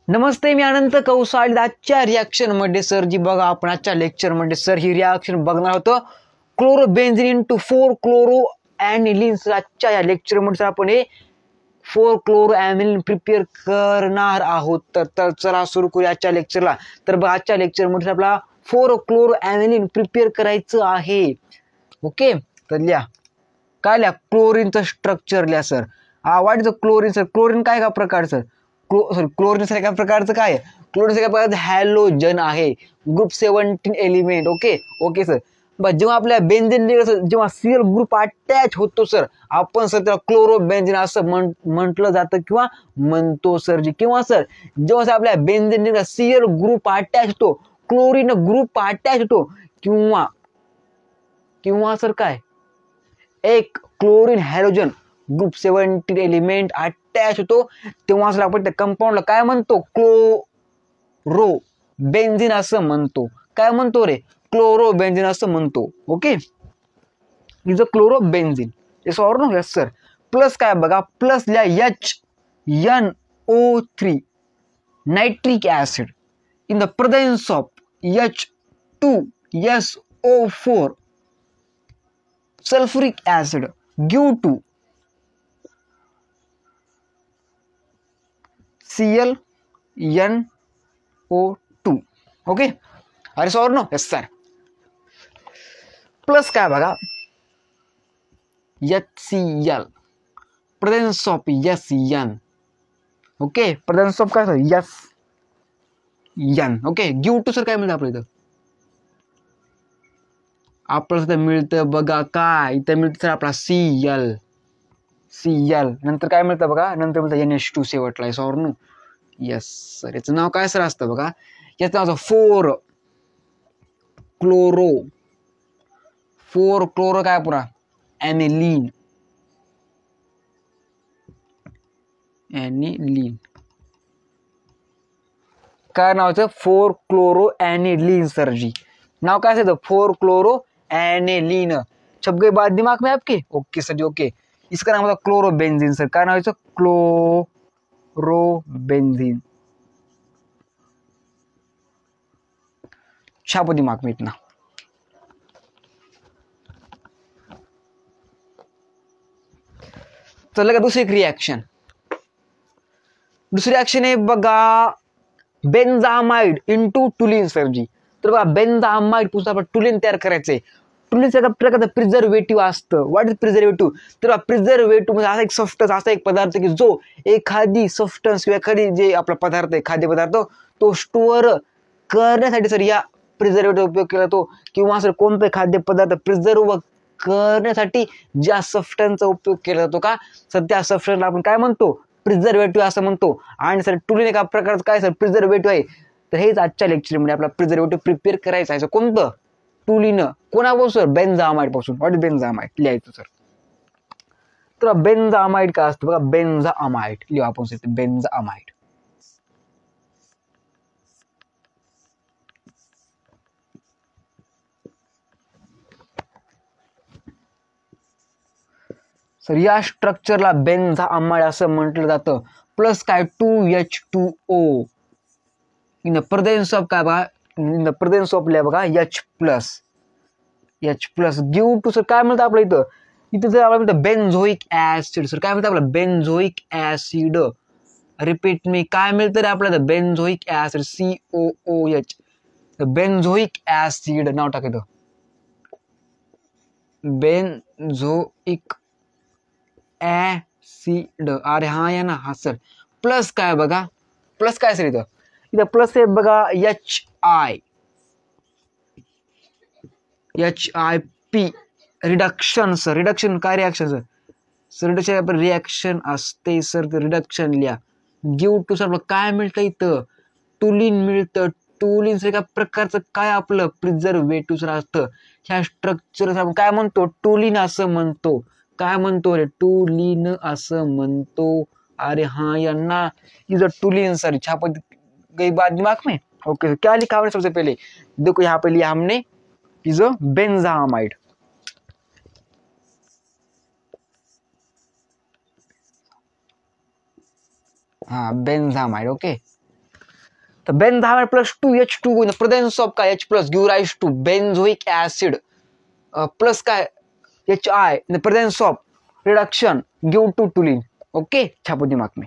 नमस्ते, मी अनंत कौसाल. आजच्या रिॲक्शन मध्ये सर जी बघा, आपण आजच्या लेक्चर मध्ये सर ही रिॲक्शन बघणार होतो क्लोरोबेन्झीन इंटू 4 क्लोरो ॲनिलीन. आजच्या या लेक्चर मध्ये सर आपण हे 4 क्लोरो ॲनिलीन प्रिपेअर करणार आहोत. तर चला सुरू करूया आजच्या लेक्चरला. तर बघा, आजच्या लेक्चर मध्ये आपला 4 क्लोरो ॲनिलीन प्रिपेअर करायचं आहे. ओके, तर लिहा काय लिहा, क्लोरीनचं स्ट्रक्चर लिहा sir. What is chlorine sir. Chlorine काय का प्रकारचं क्लोरीन एका प्रकारचं काय आहे? क्लोरीन एका प्रकारचं हॅलोजन आहे, ग्रुप 17 एलिमेंट. Okay sir. बस जेव्हा आपल्या बेन्झीन जेव्हा सीएल ग्रुप अटॅच होतो सर, आपण सर त्याला क्लोरोबेन्झीन असं म्हटलं जातं किंवा म्हणतो सर. किंवा सर जेव्हा आपल्या बेन्झीन सीएल ग्रुप अटॅच होतो, क्लोरीन ग्रुप अटॅच होतो, किंवा सर काय एक chlorine halogen group 17 element attach होतो, तेव्हा असं आपण त्या कंपाऊंडला काय म्हणतो? क्लोरोबेन्झीन असं म्हणतो. काय म्हणतो रे? क्लोरोबेन्झीन असं म्हणतो. Okay, is a chlorobenzene. Yes or no? Yes sir. Plus काय बघा, प्लस लिहा HNO3 nitric acid in the presence of H2SO4 sulfuric acid give to ClNO2. Okay, अरे सॉर नो? Yes sir. प्लस काय बघा, HCl presence of SN. Okay, presence of काय sir? SN. Okay, give to sir काय मिळतं आपल्या इथं? आपल्याला मिळतं बघा काय, इथं मिळतं सर आपला Cl. नंतर काय मिळतं बघा, नंतर मिळतं NH2 शेवटला. सॉर नो? Yes sir. याचं नाव काय सर असतं बघा? याचं नाव 4 क्लोरो काय पुरा ॲनिलीन. काय नावाचं? 4 क्लोरो ॲनिलीन सर जी. नाव काय असेल? 4 क्लोरो ॲनिलीन. छप गई बात दिमाग में आपके? ओके सर जी. ओके, इसका नाम होता क्लोरोबेन्झीन सर. काय नाव याचं? क्लोरोबेन्झीन. छापो दिमाग में इतना. चल का दुसरी रिॲक्शन. दुसरी रिॲक्शन आहे बघा, बेन्झामाइड इंटू टुलिन सर जी. तर बघा, बेन्झामाइड पासून आपण टुलिन तयार करायचंय. टुलिन एका प्रकारचं प्रिझर्वेटिव्ह असतं. What is preservative? तर प्रिझर्वेटिव्ह म्हणजे असा एक सबस्टन्स, असा एक पदार्थ की जो एखादी सबस्टन्स किंवा एखादी जे आपला पदार्थ आहे, खाद्यपदार्थ, तो स्टोअर करण्यासाठी सर या प्रिझर्वेटिव्ह उपयोग केला जातो. किंवा सर कोणते खाद्यपदार्थ प्रिझर्व करण्यासाठी ज्या सबस्टन्सचा उपयोग केला जातो का सर, त्या सबस्टन्सला आपण काय म्हणतो? प्रिझर्वेटिव्ह असं म्हणतो. आणि सर टुलिन एका प्रकारचं काय सर? प्रिझर्वेटिव्ह आहे. तर हेच आजच्या लेक्चरमध्ये आपला प्रिझर्वेटिव्ह प्रिपेअर करायचं आहे. कोणतं? टुलिन. कोणापासून सर? बेन्झामाइड पासून. व्हॉट इज बेन्झामाइड लिहायचं सर. तर बेन्झामाइड काय असतं बघा, बेन्झामाइड लिहू आपण सर. बेन्झामाइड सर, या स्ट्रक्चरला बेन्झामाइड असं म्हटलं जातं. प्लस काय? 2H2O in the presence of काय बघा, इन द प्रेझेन्स ऑफ लिहा बघा H plus give to sir काय मिळतं आपल्या इथं? इथं जर आपल्याला मिळतं बेन्झोइक ऍसिड सर. काय मिळतं आपल्याला? बेन्झोइक ऍसिड. रिपीट मी, काय मिळतं रे आपल्याला? बेन्झोइक ऍसिड, COOH. बेन्झोइक ऍसिड नाव टाकायचं, बेन्झोइक ऍसिड. अरे हा या ना, हा सर. प्लस काय बघा, प्लस काय सर? इथं प्लस आहे बघा HIP रिडक्शन सर. रिडक्शन काय reaction sir? Sir reduction reaction असते सर. रिडक्शन लिहा. गिव्ह टू सर काय मिळतं इथं? टुलिन मिळतं. टुलिन सर एका प्रकारचं काय आपलं प्रिझर्वेटिव्ह सर असतं. ह्या स्ट्रक्चर आपण काय म्हणतो? टुलिन असं म्हणतो. काय म्हणतो रे? टुलिन असं म्हणतो. अरे हाँ यांना इज अ टुलिन सर. छापा गई बात दिमाग में? ओके, क्या लिखा हमने सबसे पहले? देखो यहाँ पे लिया हमने इज अ बेन्झामाइड. हाँ, बेन्झामाइड. ओके, तर benzamide plus 2H2 in the presence of काय H plus give rise to benzoic acid plus काय HI in the presence of reduction give to toluene. Okay, छापू दिमाग में.